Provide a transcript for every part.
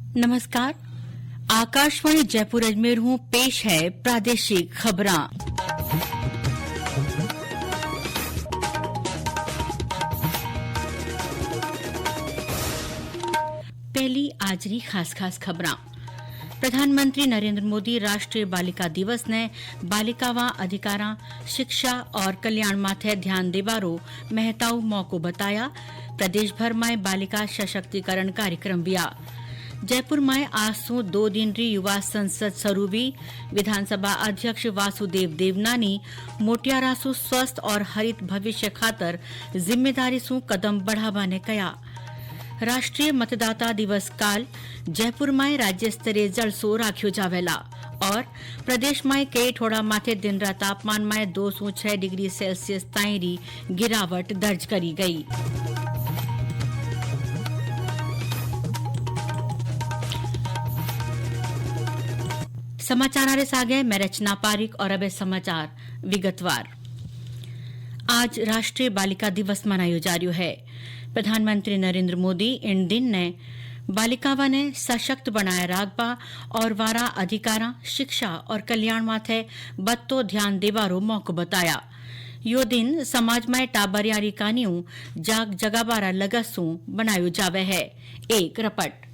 नमस्कार। आकाशवाणी जयपुर अजमेर हूँ, पेश है प्रादेशिक खबरां। पहली आज री खास खबरां। प्रधानमंत्री नरेंद्र मोदी राष्ट्रीय बालिका दिवस ने बालिकावां अधिकारां, शिक्षा और कल्याण माथे ध्यान देवारो महत्व मौको बताया। प्रदेश भर में बालिका सशक्तिकरण कार्यक्रम विया। जयपुर में आज सु 2 दिन री युवा संसद शुरू हुई। विधानसभा अध्यक्ष वासुदेव देवनानी मोटियारा सु स्वस्थ और हरित भविष्य खातर जिम्मेदारी सु कदम बढ़ावा ने कया। राष्ट्रीय मतदाता दिवस काल जयपुर में राज्य स्तरीय जलसो राख्यो जावेला और प्रदेश में कई ठोड़ा माथे दिन रात तापमान में 2 से 6 डिग्री सेल्सियस ताईं री गिरावट दर्ज करी गई। समाचार सागे मैं रचना पारिक और अब समाचार विगतवार। आज राष्ट्रीय बालिका दिवस मनायो जा रह्यो है। प्रधानमंत्री नरेंद्र मोदी इन दिन ने बालिकावा ने सशक्त बनाया राखबा और वारा अधिकारा, शिक्षा और कल्याण माथे बत्तो ध्यान देवारो मौको बताया। यो दिन समाज में टाबरियारी कानियों जाग जगाबारा लगसू बनायो जावे है। एक रपट।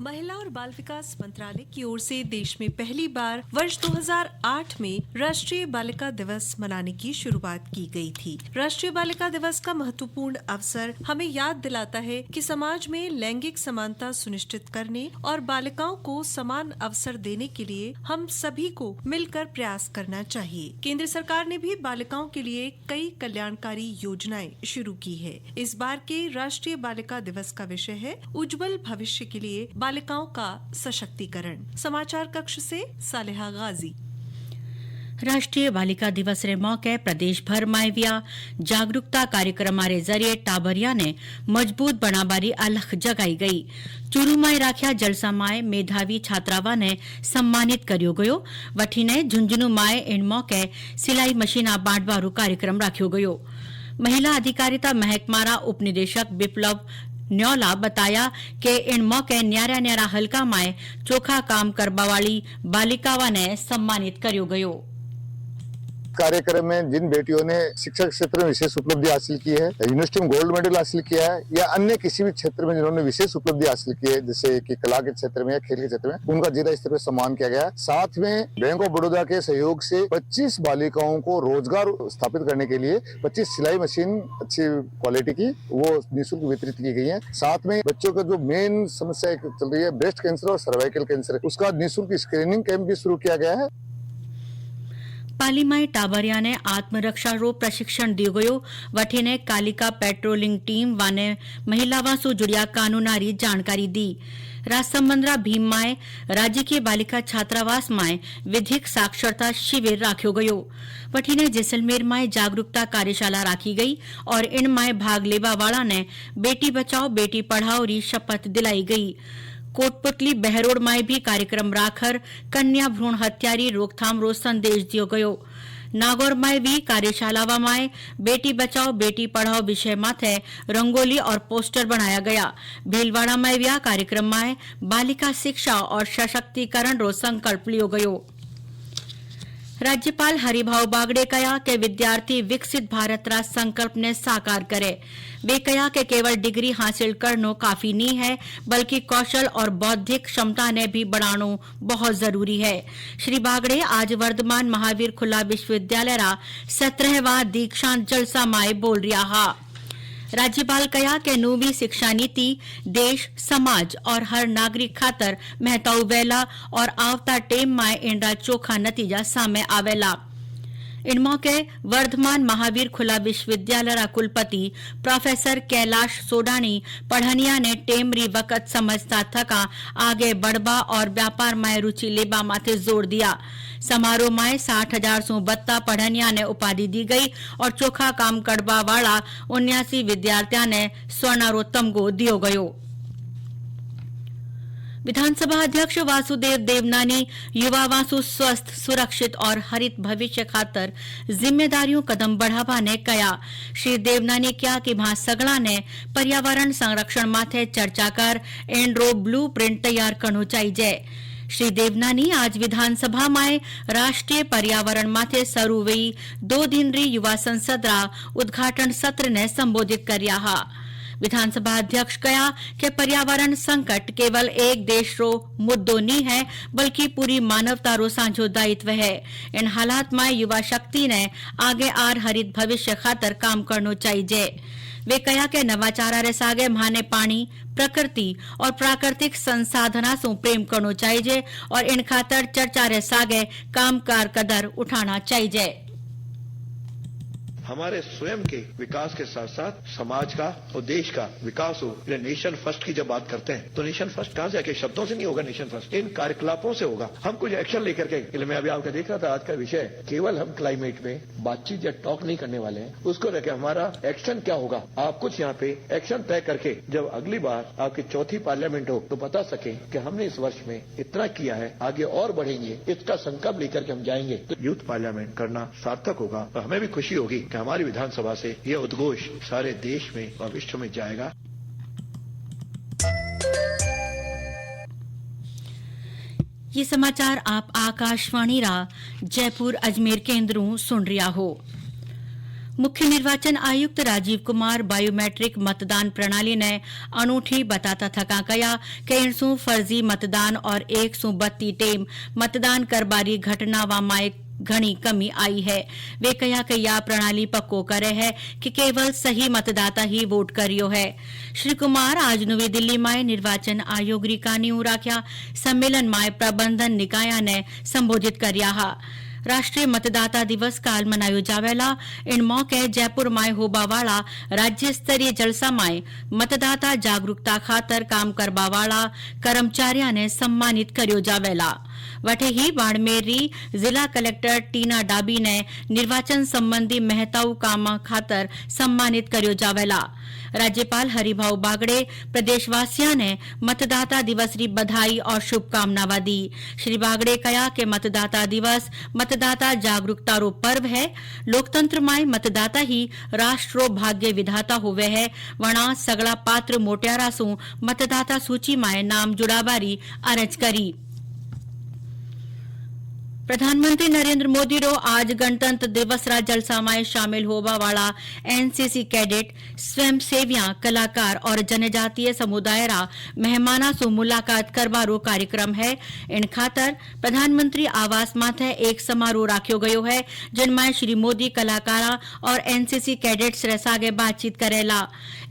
महिला और बाल विकास मंत्रालय की ओर से देश में पहली बार वर्ष 2008 में राष्ट्रीय बालिका दिवस मनाने की शुरुआत की गई थी। राष्ट्रीय बालिका दिवस का महत्वपूर्ण अवसर हमें याद दिलाता है कि समाज में लैंगिक समानता सुनिश्चित करने और बालिकाओं को समान अवसर देने के लिए हम सभी को मिलकर प्रयास करना चाहिए। केंद्र सरकार ने भी बालिकाओं के लिए कई कल्याणकारी योजनाएं शुरू की है। इस बार के राष्ट्रीय बालिका दिवस का विषय है उज्जवल भविष्य के लिए बालिकाओं का सशक्तिकरण। समाचार कक्ष से सालेहा गाजी। राष्ट्रीय बालिका दिवस रे मौके प्रदेश भर में विया जागरूकता कार्यक्रम रे जरिए टाबरिया ने मजबूत बनाबारी अलख जगाई गई। चूरू में राख्या जलसा माए मेधावी छात्रावा ने सम्मानित कर्यो गयो। वठीने झुंझुनू माए इन मौके सिलाई मशीना बांटवारू कार्यक्रम राख्यो गयो। महिला अधिकारिता महकमारा उपनिदेशक बिप्लव न्योला बताया कि इन मौके न्यारा हल्का में चोखा काम करवावाली बालिकावा ने सम्मानित कर्यो गयो। कार्यक्रम में जिन बेटियों ने शिक्षा क्षेत्र में विशेष उपलब्धि हासिल की है, यूनिवर्सिटी में गोल्ड मेडल हासिल किया है या अन्य किसी भी क्षेत्र में जिन्होंने विशेष उपलब्धि हासिल की है, जैसे कि कला के क्षेत्र में या खेल के क्षेत्र में, उनका जिला स्तर पर सम्मान किया गया। साथ में बैंक ऑफ बड़ौदा के सहयोग से 25 बालिकाओं को रोजगार स्थापित करने के लिए 25 सिलाई मशीन अच्छी क्वालिटी की वो निःशुल्क वितरित की गई है। साथ में बच्चों का जो मेन समस्या चल रही है ब्रेस्ट कैंसर और सर्वाइकल कैंसर, उसका निःशुल्क स्क्रीनिंग कैंप भी शुरू किया गया है। पालीमाई टाबरिया ने आत्मरक्षा रो प्रशिक्षण दियो गयो। वठीने कालिका पेट्रोलिंग टीम वाने महिलावां से जुड़िया कानूनारी जानकारी दी। राजसमंद्रा भीम माए राज्य के बालिका छात्रावास माए विधिक साक्षरता शिविर राख्यो गयो। वठीने जैसलमेर माए जागरूकता कार्यशाला राखी गई और इन माए भाग लेवा वाला ने बेटी बचाओ बेटी पढ़ाओ री शपथ दिलाई गई। कोटपुतली बहरोड में भी कार्यक्रम राखर कन्या भ्रूण हत्यारी रोकथाम रो संदेश दियो गयो। नागौर में भी कार्यशालावा में बेटी बचाओ बेटी पढ़ाओ विषय माथे रंगोली और पोस्टर बनाया गया। भीलवाड़ा में भी कार्यक्रम में बालिका शिक्षा और सशक्तिकरण रो संकल्प लियो गयो। राज्यपाल हरिभाऊ बागड़े कहा कि विद्यार्थी विकसित भारत रा संकल्प ने साकार करे। वे कहा कि केवल डिग्री हासिल करनो काफी नहीं है, बल्कि कौशल और बौद्धिक क्षमता ने भी बढ़ानो बहुत जरूरी है। श्री बागड़े आज वर्धमान महावीर खुला विश्वविद्यालय रा 17वां दीक्षांत जलसा माए बोल रिया हा। राज्यपाल कहा कि नूवी शिक्षा नीति देश, समाज और हर नागरिक खातर महत्व वेला और आवता टेम में इनरा चोखा नतीजा सामे आवेला। इन मौके वर्धमान महावीर खुला विश्वविद्यालय रा कुलपति प्रोफेसर कैलाश सोडानी पढ़निया ने टेमरी वक़्त समझता थका आगे बढ़बा और व्यापार में रुचि लेबा माथे जोर दिया। समारोह में 60,000 सु बत्ता पढ़निया ने उपाधि दी गई और चोखा काम करवा वाला 79 विद्यार्थियों ने स्वर्णारो तमगो दियो गयो। विधानसभा अध्यक्ष वासुदेव देवनानी युवा वासु स्वस्थ सुरक्षित और हरित भविष्य खातर जिम्मेदारियों कदम बढ़ावा ने कया। श्री देवनानी क्या कि वहां सगड़ा ने पर्यावरण संरक्षण माथे चर्चा कर एंड्रो ब्लू प्रिंट तैयार करनो चाहिए। श्री देवनानी आज विधानसभा में राष्ट्रीय पर्यावरण माथे शुरू हुई 2 दिन री युवा संसद रा उद्घाटन सत्र ने संबोधित कर्या हा। विधानसभा अध्यक्ष कहा कि पर्यावरण संकट केवल एक देश रो मुद्दो नहीं है बल्कि पूरी मानवता रो साझो दायित्व है। इन हालात में युवा शक्ति ने आगे आर हरित भविष्य खातर काम करनो चाहिए। वे कहा कि नवाचारा रे सागे माने पानी प्रकृति और प्राकृतिक संसाधना से प्रेम करनो चाहिए और इन खातर चर्चा रे सागे कामकार कदर उठाना चाहिए। हमारे स्वयं के विकास के साथ साथ समाज का और देश का विकास हो। नेशन फर्स्ट की जब बात करते हैं तो नेशन फर्स्ट कहां जाके शब्दों से नहीं होगा, नेशन फर्स्ट इन कार्यकलापों से होगा। हम कुछ एक्शन लेकर के, मैं अभी आपका देख रहा था आज का विषय केवल हम क्लाइमेट में बातचीत या टॉक नहीं करने वाले हैं, उसको रखे हमारा एक्शन क्या होगा। आप कुछ यहाँ पे एक्शन तय करके जब अगली बार आपकी चौथी पार्लियामेंट हो तो बता सके कि हमने इस वर्ष में इतना किया है, आगे और बढ़ेंगे, इसका संकल्प लेकर के हम जाएंगे तो यूथ पार्लियामेंट करना सार्थक होगा। और हमें भी खुशी होगी कि हमारी विधानसभा से ये उद्घोष सारे देश में और विश्व में जाएगा। ये समाचार आप आकाशवाणी रा जयपुर अजमेर केंद्रों सुन रिया हो। मुख्य निर्वाचन आयुक्त राजीव कुमार बायोमेट्रिक मतदान प्रणाली ने अनूठी बताता थका कया कि इनसू फर्जी मतदान और 132 टेम मतदान करबारी घटना व माए घणी कमी आई है। वे कहा कि यह प्रणाली पक्को करे है कि केवल सही मतदाता ही वोट करियो है। श्री कुमार आज नवी दिल्ली में निर्वाचन आयोग री कान्यू राख्या सम्मेलन में प्रबंधन निकाया ने संबोधित कर्या हा। राष्ट्रीय मतदाता दिवस काल मनायो जावेला इन मौके जयपुर में होबावाला राज्य स्तरीय जलसा में मतदाता जागरूकता खातर काम करबावाला कर्मचारियों ने सम्मानित कर्यो जावेला। वटे ही बाड़मेर री जिला कलेक्टर टीना डाबी ने निर्वाचन संबंधी महत्व काम खातर सम्मानित कर्यो जावेला। राज्यपाल हरिभाऊ बागड़े प्रदेशवासियों ने मतदाता दिवस री बधाई और शुभकामनावा दी। श्री बागड़े कहा कि मतदाता दिवस मतदाता जागरूकता रो पर्व है। लोकतंत्र में मतदाता ही राष्ट्र रो भाग्य विधाता होवे है। वणा सगड़ा पात्र मोट्यारा सु मतदाता सूची में नाम जुड़ाबारी अरज करी। प्रधानमंत्री नरेंद्र मोदी रो आज गणतंत्र दिवस रा जलसा में शामिल होवा वाला एनसीसी कैडेट स्वयंसेवियां कलाकार और जनजातीय समुदाय रा मेहमाना सु मुलाकात करवा रो कार्यक्रम है। इन खातर प्रधानमंत्री आवास माथे एक समारोह राख्यो गयो है जिनमें श्री मोदी कलाकारा और एनसीसी कैडेट्स रे सागे बातचीत करेला।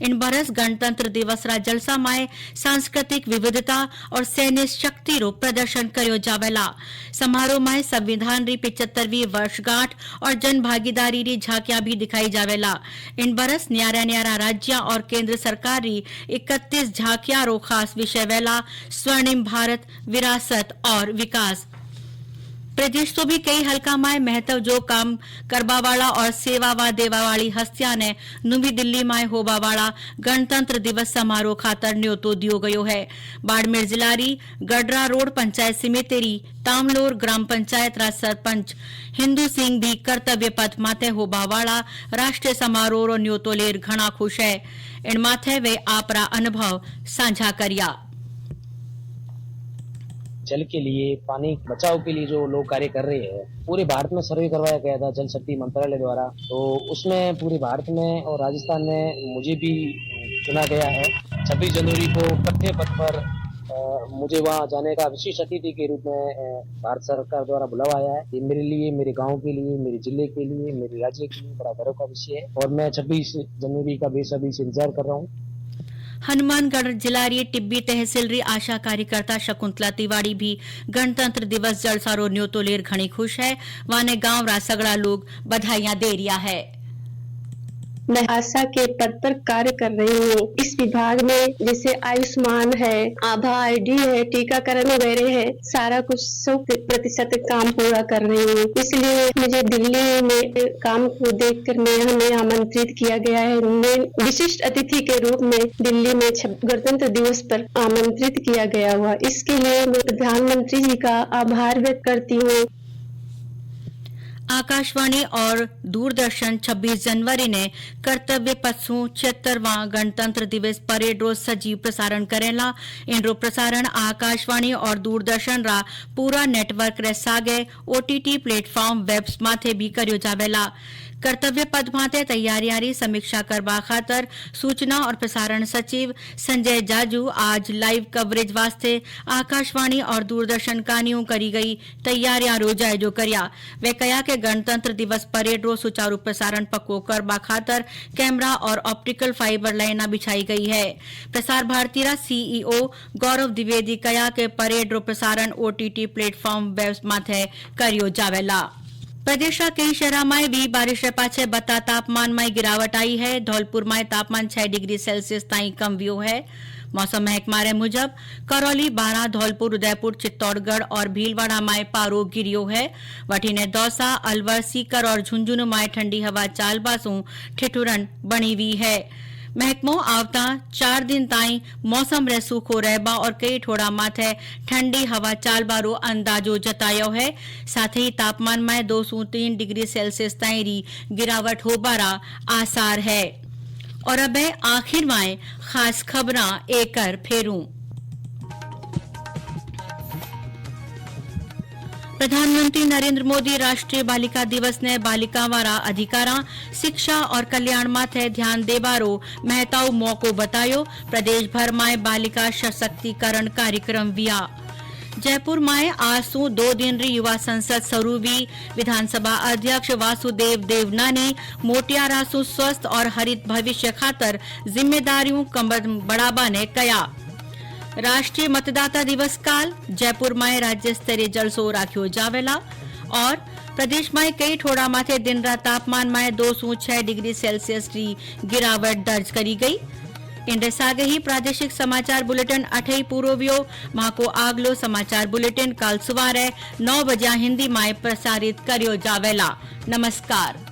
इन बरस गणतंत्र दिवस रा जलसा में सांस्कृतिक विविधता और सैन्य शक्ति रो प्रदर्शन कर्यो जावेला। समारोह में संविधान री 75वीं वर्षगांठ और जन भागीदारी री झांकियां भी दिखाई जावेला। इन बरस न्यारा न्यारा राज्य और केंद्र सरकार री 31 झांकियां रो खास विषय वेला स्वर्णिम भारत विरासत और विकास। प्रदेश तो भी कई हल्का में महत्व जो काम करवा वाला और सेवा व देवा वाली हस्तियां ने नवी दिल्ली में होबा वाला गणतंत्र दिवस समारोह खातर न्योतो दियो गयो है। बाड़मेर जिला री गडरा रोड पंचायत समिति री तामलोर ग्राम पंचायत रा सरपंच हिंदू सिंह भी कर्तव्य पथ माथे होबा वाला राष्ट्रीय समारोह रो न्योतो लेर घना खुश है। इन माथे वे आपरा अनुभव साझा करिया। जल के लिए, पानी बचाव के लिए जो लोग कार्य कर रहे हैं, पूरे भारत में सर्वे करवाया गया था जल शक्ति मंत्रालय द्वारा। तो उसमें पूरे भारत में और राजस्थान में मुझे भी चुना गया है। 26 जनवरी को कथ्य पथ पर मुझे वहाँ जाने का विशेष अतिथि के रूप में भारत सरकार द्वारा बुलावा आया है। ये मेरे लिए, मेरे गाँव के लिए, मेरे जिले के लिए, मेरे राज्य के लिए बड़ा गर्व का विषय है और मैं 26 जनवरी का बेसब्री से इंतजार कर रहा हूँ। हनुमानगढ़ जिला री टिब्बी तहसील री आशा कार्यकर्ता शकुंतला तिवाड़ी भी गणतंत्र दिवस जलसारो न्योतो लेर घणी खुश है। वाने गांव रा सगड़ा लोग बधाइयां दे रिया है। मैं आशा के पद पर कार्य कर रही हूँ। इस विभाग में जैसे आयुष्मान है, आभा आईडी है, टीकाकरण वगैरह है, सारा कुछ 100% काम पूरा कर रही हूँ। इसलिए मुझे दिल्ली में काम को देखकर हमें आमंत्रित किया गया है। मैं विशिष्ट अतिथि के रूप में दिल्ली में गणतंत्र दिवस पर आमंत्रित किया गया हुआ। इसके लिए मैं प्रधानमंत्री जी का आभार व्यक्त करती हूँ। आकाशवाणी और दूरदर्शन 26 जनवरी ने कर्तव्य पथसू 76वां गणतंत्र दिवस परेड रो सजीव प्रसारण करेला। इन रो प्रसारण आकाशवाणी और दूरदर्शन रा पूरा नेटवर्क रे सागे ओटीटी प्लेटफॉर्म वेब्स माथे भी कर्यो जावेला। कर्तव्य पथ माथे तैयारियारी समीक्षा करवा खातर सूचना और प्रसारण सचिव संजय जाजू आज लाइव कवरेज वास्ते आकाशवाणी और दूरदर्शन कानियों करी गई तैयारियां रो जायजो करया। वे कया के गणतंत्र दिवस परेड रो सुचारू प्रसारण पक्को करवा खातर कैमरा और ऑप्टिकल फाइबर लाइना बिछाई गई है। प्रसार भारती रा सीईओ गौरव द्विवेदी कया के परेड रो प्रसारण ओटीटी प्लेटफॉर्म वेब्स माथे कर्यो जावेला। प्रदेश कई शहर में भी बारिश पाछे बता तापमान में गिरावट आई है। धौलपुर में तापमान 6 डिग्री सेल्सियस ताई कम व्यो है। मौसम महकमा रे मुजब करौली, बारां, धौलपुर, उदयपुर, चित्तौड़गढ़ और भीलवाड़ा में पारो गिरियो है। वठीने दौसा, अलवर, सीकर और झुंझुनू में ठंडी हवा चालबासू ठिठुरन बनी हुई है। महकमो आवता 4 दिन ताई मौसम रे सूखो रहबा और कई ठोड़ा माथे ठंडी हवा चालबारो अंदाजो जतायो है। साथ ही तापमान में 2 से 3 डिग्री सेल्सियस ताई री गिरावट होबारा आसार है। और अब आखिर में खास खबरां एकर फेरूं। प्रधानमंत्री नरेंद्र मोदी राष्ट्रीय बालिका दिवस ने बालिका वारा अधिकारा, शिक्षा और कल्याण माथे ध्यान देबारो महताऊ मौको बतायो। प्रदेश भर में बालिका सशक्तिकरण कार्यक्रम विया। जयपुर में आज सु 2 दिन री युवा संसद शुरू हुई। विधानसभा अध्यक्ष वासुदेव देवनानी मोटियारा सु स्वस्थ और हरित भविष्य खातर जिम्मेदारियों कमर बढ़ावा ने कया। राष्ट्रीय मतदाता दिवस काल जयपुर में राज्य स्तरीय जलसो राख्यो जावेला। और प्रदेश में कई ठोड़ा माथे दिन रात तापमान में 2 से 6 डिग्री सेल्सियस की गिरावट दर्ज करी गई। इंडे सागे ही प्रादेशिक समाचार बुलेटिन 8 पूरो व्यो। माको आगलो समाचार बुलेटिन काल सुवारे 9 बजे हिंदी में प्रसारित कर्यो जावेला। नमस्कार।